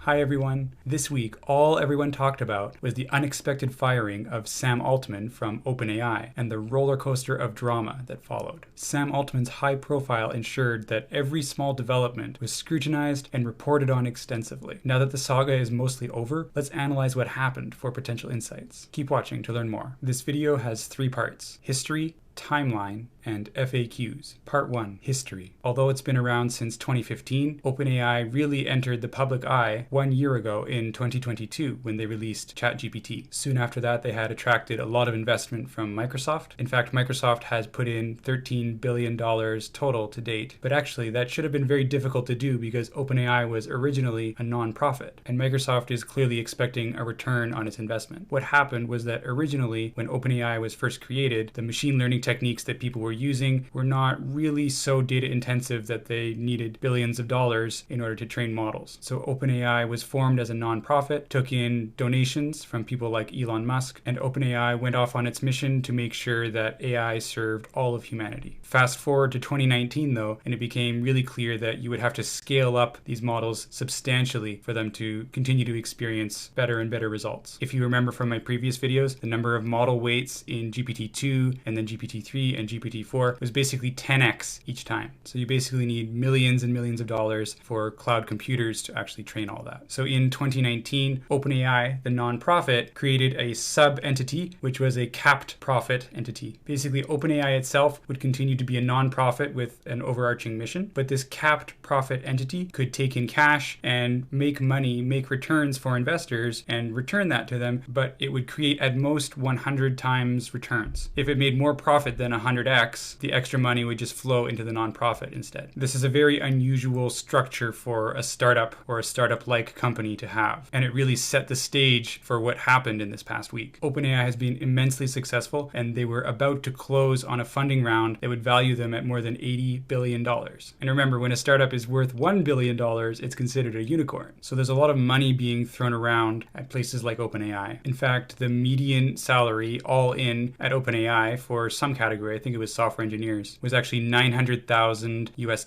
Hi everyone. This week, all everyone talked about was the unexpected firing of Sam Altman from OpenAI and the roller coaster of drama that followed. Sam Altman's high profile ensured that every small development was scrutinized and reported on extensively. Now that the saga is mostly over, let's analyze what happened for potential insights. Keep watching to learn more. This video has 3 parts: history, timeline, and FAQs. Part 1, history. Although it's been around since 2015, OpenAI really entered the public eye 1 year ago in 2022 when they released ChatGPT. Soon after that, they had attracted a lot of investment from Microsoft. In fact, Microsoft has put in $13 billion total to date, but actually that should have been very difficult to do because OpenAI was originally a non-profit, and Microsoft is clearly expecting a return on its investment. What happened was that originally, when OpenAI was first created, the machine learning techniques that people were using were not really so data intensive that they needed billions of dollars in order to train models. So OpenAI was formed as a nonprofit, took in donations from people like Elon Musk, and OpenAI went off on its mission to make sure that AI served all of humanity. Fast forward to 2019 though, and it became really clear that you would have to scale up these models substantially for them to continue to experience better and better results. If you remember from my previous videos, the number of model weights in GPT-2 and then GPT-3 and GPT-4 was basically 10x each time. So you basically need millions and millions of dollars for cloud computers to actually train all that. So in 2019, OpenAI, the nonprofit, created a sub-entity, which was a capped profit entity. Basically, OpenAI itself would continue to be a nonprofit with an overarching mission, but this capped profit entity could take in cash and make money, make returns for investors and return that to them, but it would create at most 100 times returns. If it made more profit than 100x, the extra money would just flow into the nonprofit instead. This is a very unusual structure for a startup or a startup-like company to have, and it really set the stage for what happened in this past week. OpenAI has been immensely successful, and they were about to close on a funding round that would value them at more than $80 billion. And remember, when a startup is worth $1 billion, it's considered a unicorn. So there's a lot of money being thrown around at places like OpenAI. In fact, the median salary all in at OpenAI for some category, I think it was software engineers, was actually $900,000 US.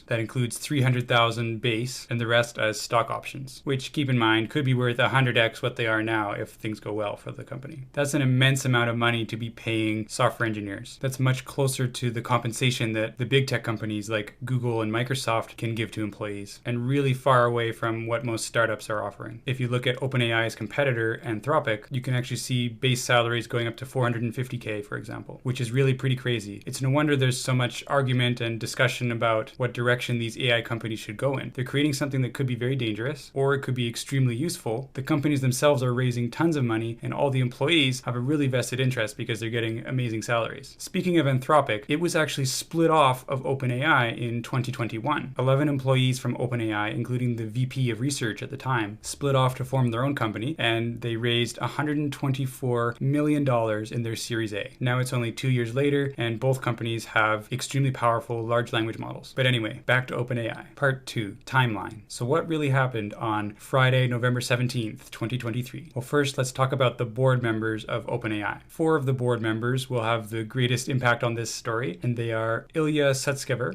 That includes $300,000 base and the rest as stock options, which, keep in mind, could be worth 100x what they are now if things go well for the company. That's an immense amount of money to be paying software engineers. That's much closer to the compensation that the big tech companies like Google and Microsoft can give to employees, and really far away from what most startups are offering. If you look at OpenAI's competitor, Anthropic, you can actually see base salaries going up to $450K, for example, which is really pretty crazy. It's no wonder there's so much argument and discussion about what direction these AI companies should go in. They're creating something that could be very dangerous, or it could be extremely useful. The companies themselves are raising tons of money, and all the employees have a really vested interest because they're getting amazing salaries. Speaking of Anthropic, it was actually split off of OpenAI in 2021. 11 employees from OpenAI, including the VP of research at the time, split off to form their own company, and they raised $124 million in their Series A. Now it's only 2 years later, and both companies have extremely powerful large language models. But anyway, back to OpenAI. Part 2, timeline. So what really happened on Friday, November 17th, 2023? Well, first, let's talk about the board members of OpenAI. 4 of the board members will have the greatest impact on this story, and they are Ilya,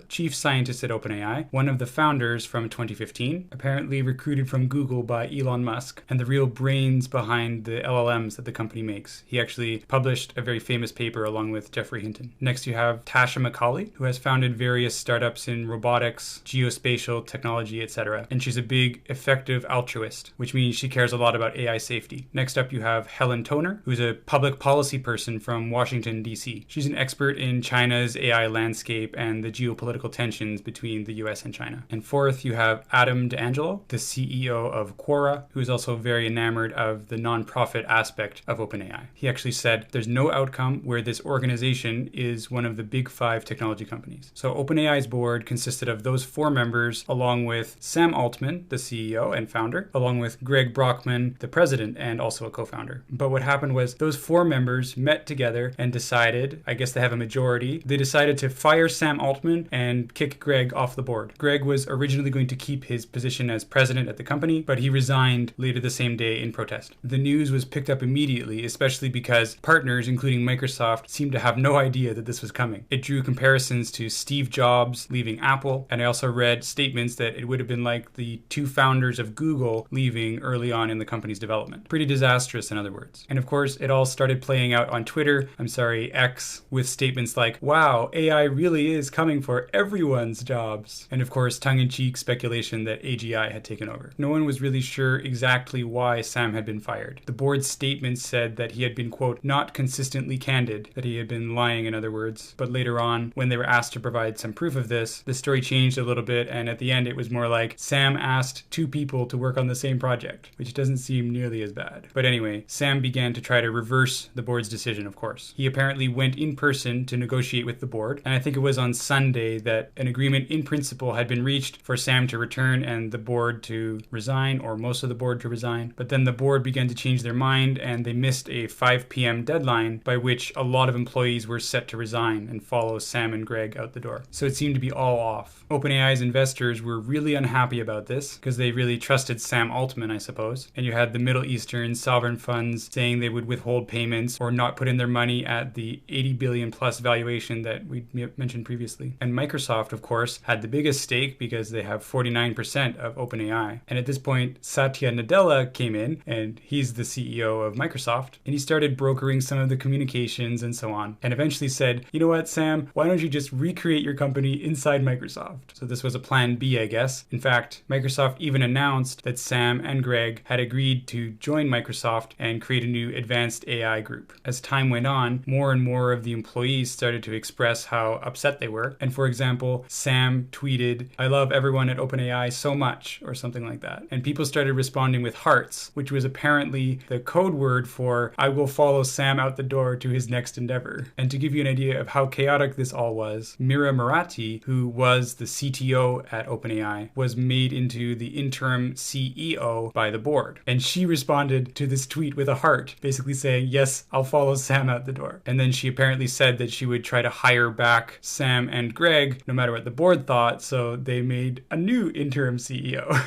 chief scientist at OpenAI, one of the founders from 2015, apparently recruited from Google by Elon Musk, and the real brains behind the LLMs that the company makes. He actually published a very famous paper along with Jeffrey Hinton. Next, you have Tasha McCauley, who has founded various startups in robotics, geospatial technology, etc. And she's a big, effective altruist, which means she cares a lot about AI safety. Next up, you have Helen Toner, who's a public policy person from Washington, D.C. She's an expert in China's AI landscape and the geopolitical tensions between the US and China. And fourth, you have Adam D'Angelo, the CEO of Quora, who is also very enamored of the nonprofit aspect of OpenAI. He actually said, "There's no outcome where this organization is one of the big 5 technology companies." So OpenAI's board consisted of those 4 members, along with Sam Altman, the CEO and founder, along with Greg Brockman, the president and also a co-founder. But what happened was those 4 members met together and decided, I guess they have a majority, they decided to fire Sam Altman and kick Greg off the board. Greg was originally going to keep his position as president at the company, but he resigned later the same day in protest. The news was picked up immediately, especially because partners, including Microsoft, seemed to have no idea that this was coming. It drew comparisons to Steve Jobs leaving Apple, and I also read statements that it would have been like the two founders of Google leaving early on in the company's development. Pretty disastrous, in other words. And of course, it all started playing out on Twitter, X, with statements like, wow, AI really is coming for everyone's jobs. And of course, tongue-in-cheek speculation that AGI had taken over. No one was really sure exactly why Sam had been fired. The board's statement said that he had been, quote, not consistently candid, that he had been lying, in other words. But later on, when they were asked to provide some proof of this, the story changed a little bit, and at the end it was more like Sam asked two people to work on the same project, which doesn't seem nearly as bad. But anyway, Sam began to try to reverse the board's decision, of course. He apparently went in person to negotiate with the board, and I think it was on Sunday that an agreement in principle had been reached for Sam to return and the board to resign, or most of the board to resign. But then the board began to change their mind, and they missed a 5 p.m. deadline by which a lot of employees were set to resign and follow Sam and Greg out the door. So it seemed to be all off. OpenAI's investors were really unhappy about this because they really trusted Sam Altman, I suppose. And you had the Middle Eastern sovereign funds saying they would withhold payments or not put in their money at the 80 billion plus valuation that we mentioned previously. And Microsoft, of course, had the biggest stake because they have 49% of OpenAI. And at this point, Satya Nadella came in, and he's the CEO of Microsoft, and he started brokering some of the communications and so on, and eventually said, you know what, Sam, why don't you just recreate your company inside Microsoft? So this was a plan B, I guess. In fact, Microsoft even announced that Sam and Greg had agreed to join Microsoft and create a new advanced AI group. As time went on, more and more of the employees started to express how upset they were. And for example, Sam tweeted, I love everyone at OpenAI so much, or something like that. And people started responding with hearts, which was apparently the code word for I will follow Sam out the door to his next endeavor. And to give you an idea of how chaotic this all was, Mira Murati, who was the CTO at OpenAI, was made into the interim CEO by the board. And she responded to this tweet with a heart, basically saying, yes, I'll follow Sam out the door. And then she apparently said that she would try to hire back Sam and Greg, no matter what the board thought, so they made a new interim CEO.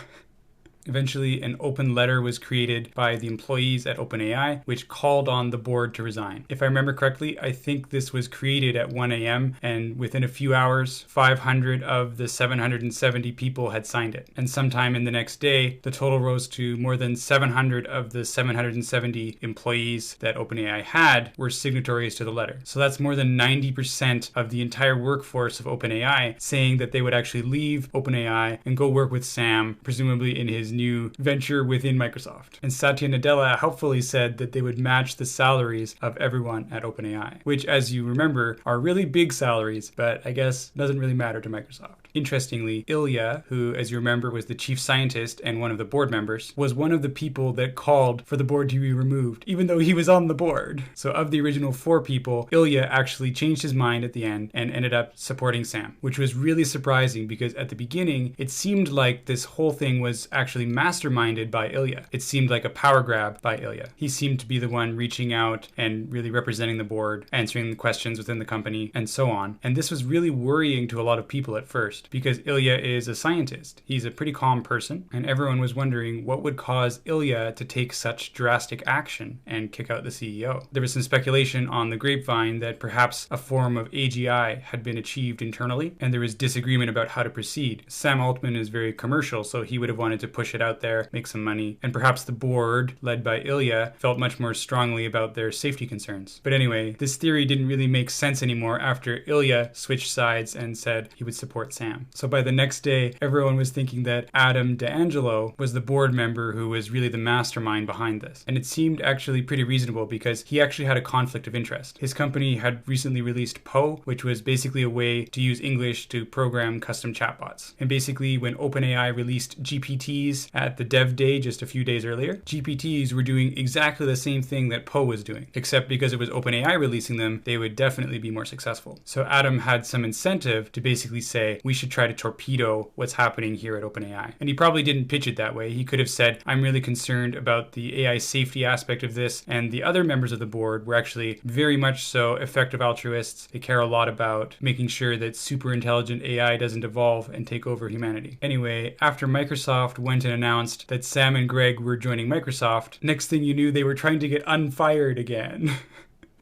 Eventually, an open letter was created by the employees at OpenAI, which called on the board to resign. If I remember correctly, I think this was created at 1 a.m., and within a few hours, 500 of the 770 people had signed it. And sometime in the next day, the total rose to more than 700 of the 770 employees that OpenAI had were signatories to the letter. So that's more than 90% of the entire workforce of OpenAI saying that they would actually leave OpenAI and go work with Sam, presumably in his new venture within Microsoft. And Satya Nadella helpfully said that they would match the salaries of everyone at OpenAI, which, as you remember, are really big salaries, but I guess doesn't really matter to Microsoft. Interestingly, Ilya, who, as you remember, was the chief scientist and one of the board members, was one of the people that called for the board to be removed, even though he was on the board. So of the original 4 people, Ilya actually changed his mind at the end and ended up supporting Sam, which was really surprising because at the beginning, it seemed like this whole thing was actually masterminded by Ilya. It seemed like a power grab by Ilya. He seemed to be the one reaching out and really representing the board, answering the questions within the company, and so on. And this was really worrying to a lot of people at first, because Ilya is a scientist. He's a pretty calm person, and everyone was wondering what would cause Ilya to take such drastic action and kick out the CEO. There was some speculation on the grapevine that perhaps a form of AGI had been achieved internally, and there was disagreement about how to proceed. Sam Altman is very commercial, so he would have wanted to push it out there, make some money, and perhaps the board, led by Ilya, felt much more strongly about their safety concerns. But anyway, this theory didn't really make sense anymore after Ilya switched sides and said he would support Sam. So by the next day, everyone was thinking that Adam D'Angelo was the board member who was really the mastermind behind this. And it seemed actually pretty reasonable because he actually had a conflict of interest. His company had recently released Poe, which was basically a way to use English to program custom chatbots. And basically when OpenAI released GPTs at the dev day just a few days earlier, GPTs were doing exactly the same thing that Poe was doing, except because it was OpenAI releasing them, they would definitely be more successful. So Adam had some incentive to basically say, we should try to torpedo what's happening here at OpenAI. And he probably didn't pitch it that way. He could have said, I'm really concerned about the AI safety aspect of this, and the other members of the board were actually very much so effective altruists. They care a lot about making sure that super intelligent AI doesn't evolve and take over humanity. Anyway, after Microsoft went and announced that Sam and Greg were joining Microsoft, next thing you knew, they were trying to get unfired again.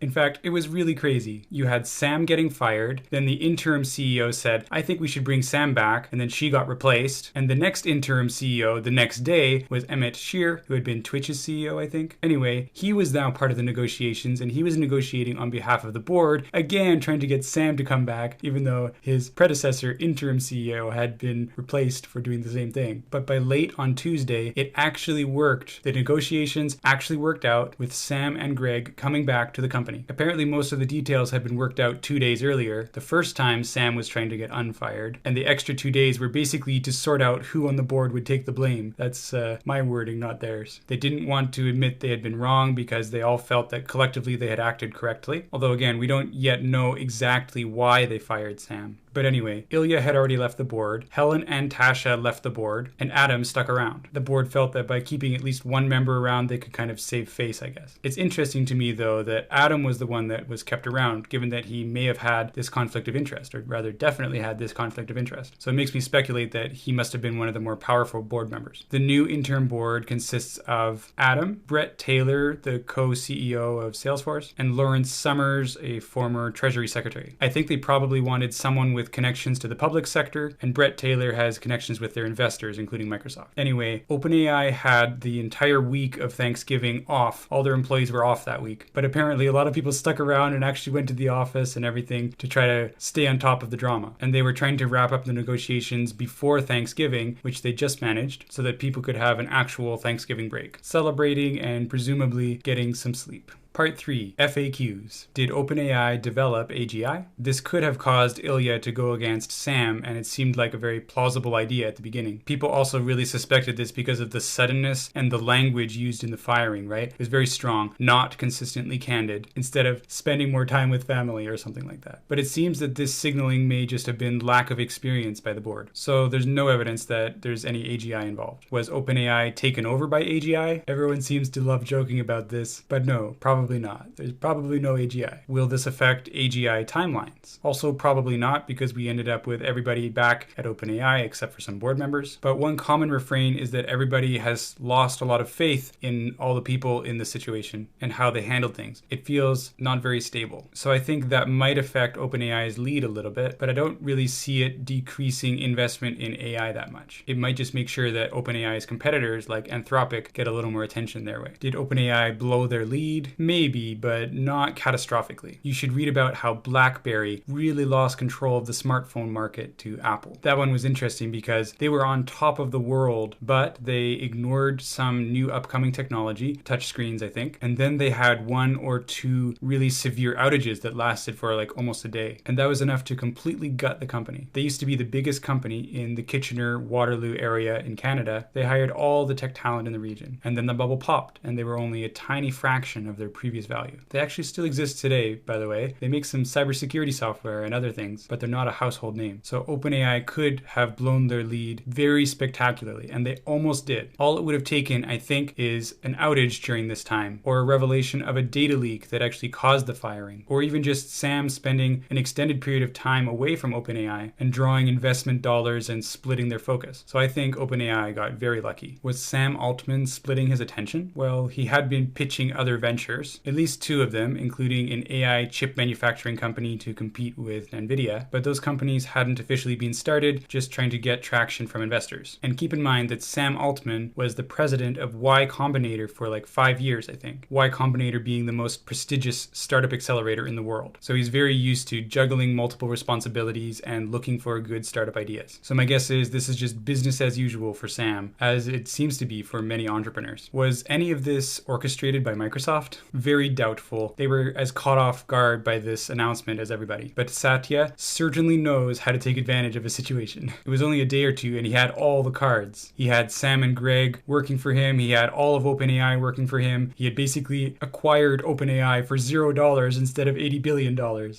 In fact, it was really crazy. You had Sam getting fired, then the interim CEO said, I think we should bring Sam back, and then she got replaced. And the next interim CEO the next day was Emmett Shear, who had been Twitch's CEO, I think. Anyway, he was now part of the negotiations, and he was negotiating on behalf of the board, again trying to get Sam to come back, even though his predecessor, interim CEO, had been replaced for doing the same thing. But by late on Tuesday, it actually worked. The negotiations actually worked out with Sam and Greg coming back to the company. Apparently, most of the details had been worked out 2 days earlier. The first time Sam was trying to get unfired, and the extra 2 days were basically to sort out who on the board would take the blame. That's my wording, not theirs. They didn't want to admit they had been wrong because they all felt that collectively they had acted correctly. Although again, we don't yet know exactly why they fired Sam. But anyway, Ilya had already left the board, Helen and Tasha left the board, and Adam stuck around. The board felt that by keeping at least one member around, they could kind of save face, I guess. It's interesting to me, though, that Adam was the one that was kept around, given that he may have had this conflict of interest, or rather definitely had this conflict of interest. So it makes me speculate that he must have been one of the more powerful board members. The new interim board consists of Adam, Brett Taylor, the co-CEO of Salesforce, and Lawrence Summers, a former Treasury Secretary. I think they probably wanted someone with connections to the public sector, and Brett Taylor has connections with their investors, including Microsoft. Anyway, OpenAI had the entire week of Thanksgiving off. All their employees were off that week. But apparently a lot of people stuck around and actually went to the office and everything to try to stay on top of the drama. And they were trying to wrap up the negotiations before Thanksgiving, which they just managed, so that people could have an actual Thanksgiving break, celebrating and presumably getting some sleep. Part 3. FAQs. Did OpenAI develop AGI? This could have caused Ilya to go against Sam, and it seemed like a very plausible idea at the beginning. People also really suspected this because of the suddenness and the language used in the firing, right? It was very strong, not consistently candid, instead of spending more time with family or something like that. But it seems that this signaling may just have been lack of experience by the board. So there's no evidence that there's any AGI involved. Was OpenAI taken over by AGI? Everyone seems to love joking about this, but no, probably not. There's probably no AGI. Will this affect AGI timelines? Also probably not, because we ended up with everybody back at OpenAI except for some board members. But one common refrain is that everybody has lost a lot of faith in all the people in the situation and how they handled things. It feels not very stable. So I think that might affect OpenAI's lead a little bit, but I don't really see it decreasing investment in AI that much. It might just make sure that OpenAI's competitors like Anthropic get a little more attention their way. Did OpenAI blow their lead? Maybe, but not catastrophically. You should read about how Blackberry really lost control of the smartphone market to Apple. That one was interesting because they were on top of the world, but they ignored some new upcoming technology, touchscreens, I think, and then they had 1 or 2 really severe outages that lasted for like almost a day. And that was enough to completely gut the company. They used to be the biggest company in the Kitchener-Waterloo area in Canada. They hired all the tech talent in the region. And then the bubble popped, and they were only a tiny fraction of their previous value. They actually still exist today, by the way. They make some cybersecurity software and other things, but they're not a household name. So OpenAI could have blown their lead very spectacularly, and they almost did. All it would have taken, I think, is an outage during this time, or a revelation of a data leak that actually caused the firing, or even just Sam spending an extended period of time away from OpenAI and drawing investment dollars and splitting their focus. So I think OpenAI got very lucky. Was Sam Altman splitting his attention? Well, he had been pitching other ventures, at least 2 of them, including an AI chip manufacturing company to compete with NVIDIA, but those companies hadn't officially been started, just trying to get traction from investors. And keep in mind that Sam Altman was the president of Y Combinator for like 5 years, I think. Y Combinator being the most prestigious startup accelerator in the world. So he's very used to juggling multiple responsibilities and looking for good startup ideas. So my guess is this is just business as usual for Sam, as it seems to be for many entrepreneurs. Was any of this orchestrated by Microsoft? Very doubtful. They were as caught off guard by this announcement as everybody. But Satya certainly knows how to take advantage of a situation. It was only a day or 2 and he had all the cards. He had Sam and Greg working for him. He had all of OpenAI working for him. He had basically acquired OpenAI for $0 instead of $80 billion.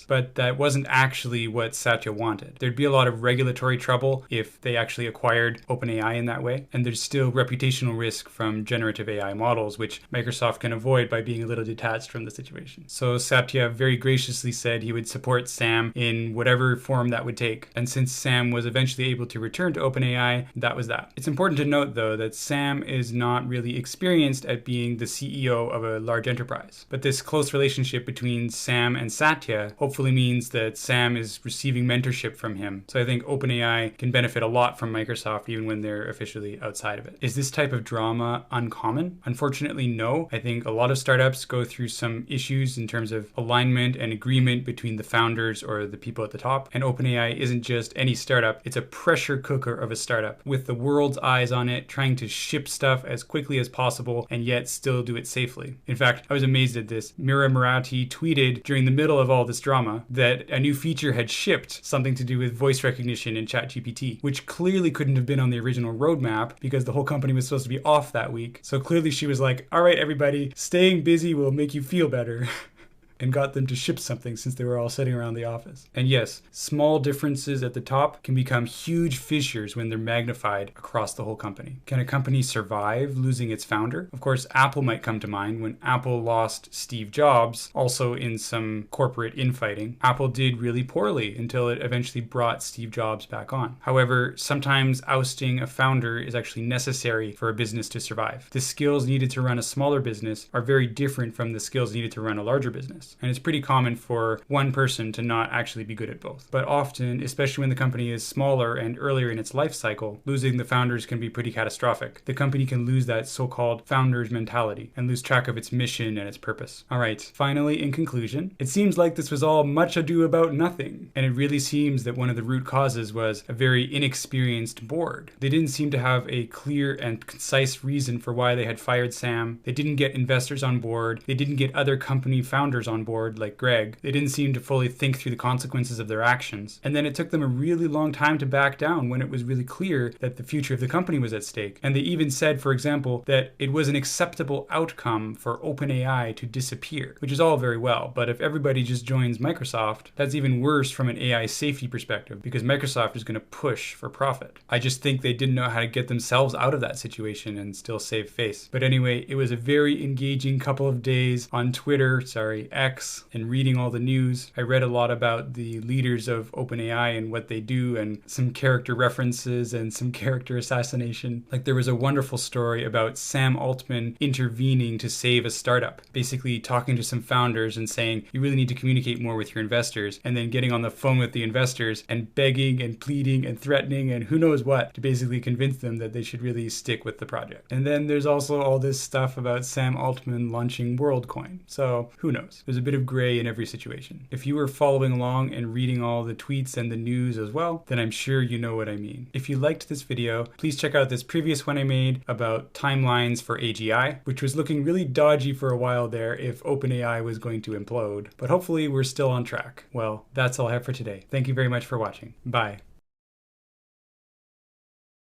But that wasn't actually what Satya wanted. There'd be a lot of regulatory trouble if they actually acquired OpenAI in that way. And there's still reputational risk from generative AI models, which Microsoft can avoid by being a little detached from the situation. So Satya very graciously said he would support Sam in whatever form that would take. And since Sam was eventually able to return to OpenAI, that was that. It's important to note, though, that Sam is not really experienced at being the CEO of a large enterprise. But this close relationship between Sam and Satya hopefully means that Sam is receiving mentorship from him. So I think OpenAI can benefit a lot from Microsoft even when they're officially outside of it. Is this type of drama uncommon? Unfortunately, no. I think a lot of startups go through some issues in terms of alignment and agreement between the founders or the people at the top. And OpenAI isn't just any startup, it's a pressure cooker of a startup with the world's eyes on it, trying to ship stuff as quickly as possible and yet still do it safely. In fact, I was amazed at this. Mira Murati tweeted during the middle of all this drama that a new feature had shipped, something to do with voice recognition in ChatGPT, which clearly couldn't have been on the original roadmap because the whole company was supposed to be off that week. So clearly she was like, all right, everybody, staying busy will make you feel better. And got them to ship something since they were all sitting around the office. And yes, small differences at the top can become huge fissures when they're magnified across the whole company. Can a company survive losing its founder? Of course, Apple might come to mind when Apple lost Steve Jobs, also in some corporate infighting. Apple did really poorly until it eventually brought Steve Jobs back on. However, sometimes ousting a founder is actually necessary for a business to survive. The skills needed to run a smaller business are very different from the skills needed to run a larger business. And it's pretty common for one person to not actually be good at both. But often, especially when the company is smaller and earlier in its life cycle, losing the founders can be pretty catastrophic. The company can lose that so-called founder's mentality and lose track of its mission and its purpose. All right, finally, in conclusion, it seems like this was all much ado about nothing. And it really seems that one of the root causes was a very inexperienced board. They didn't seem to have a clear and concise reason for why they had fired Sam. They didn't get investors on board. They didn't get other company founders on board like Greg. They didn't seem to fully think through the consequences of their actions. And then it took them a really long time to back down when it was really clear that the future of the company was at stake. And they even said, for example, that it was an acceptable outcome for OpenAI to disappear, which is all very well. But if everybody just joins Microsoft, that's even worse from an AI safety perspective because Microsoft is going to push for profit. I just think they didn't know how to get themselves out of that situation and still save face. But anyway, it was a very engaging couple of days on Twitter, X, and reading all the news. I read a lot about the leaders of OpenAI and what they do and some character references and some character assassination. Like there was a wonderful story about Sam Altman intervening to save a startup, basically talking to some founders and saying, you really need to communicate more with your investors, and then getting on the phone with the investors and begging and pleading and threatening and who knows what to basically convince them that they should really stick with the project. And then there's also all this stuff about Sam Altman launching WorldCoin. So who knows? There's a bit of gray in every situation. If you were following along and reading all the tweets and the news as well, then I'm sure you know what I mean. If you liked this video, please check out this previous one I made about timelines for AGI, which was looking really dodgy for a while there if OpenAI was going to implode. But hopefully we're still on track. Well, that's all I have for today. Thank you very much for watching. Bye.